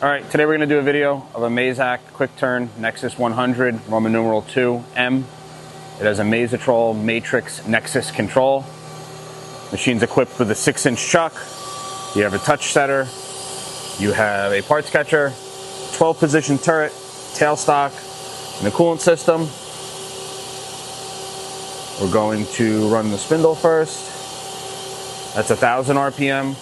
All right, today we're going to do a video of a MAZAK quick turn Nexus 100 Roman numeral 2 M. It has a Mazatrol Matrix Nexus control. Machine's equipped with a 6-inch chuck. You have a touch setter. You have a parts catcher, 12-position turret, tailstock, and a coolant system. We're going to run the spindle first. That's 1,000 RPM.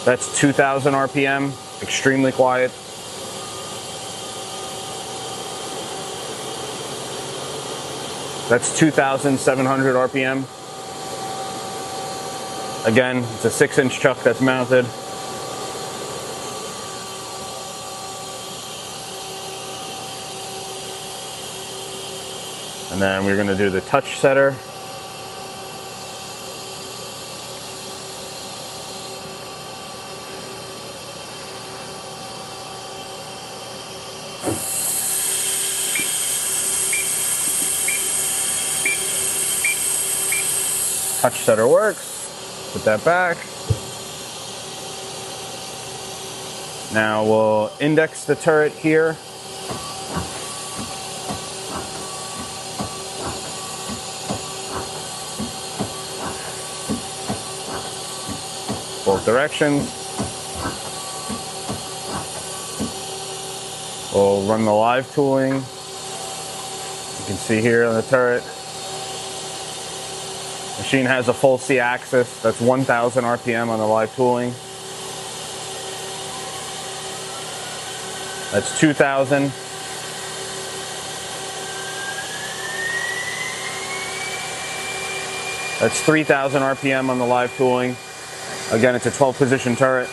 That's 2,000 RPM, extremely quiet. That's 2,700 RPM. Again, it's a 6-inch chuck that's mounted. And then we're going to do the touch setter. Touch setter works. Put that back. Now we'll index the turret here. Both directions. We'll run the live tooling. You can see here on the turret. Machine has a full C axis. That's 1,000 RPM on the live tooling. That's 2,000. That's 3,000 RPM on the live tooling. Again, it's a 12-position turret.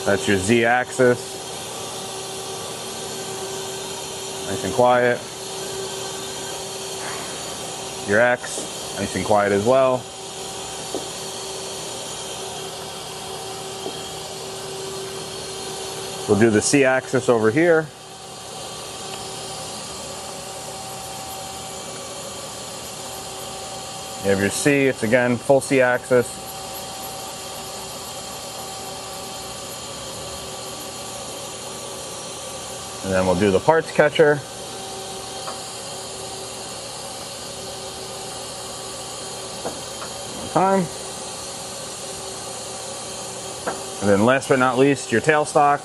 That's your Z axis. Nice and quiet. Your X, nice and quiet as well. We'll do the C axis over here. You have your C, it's again full C axis. And then we'll do the parts catcher. One time. And then last but not least, your tailstock.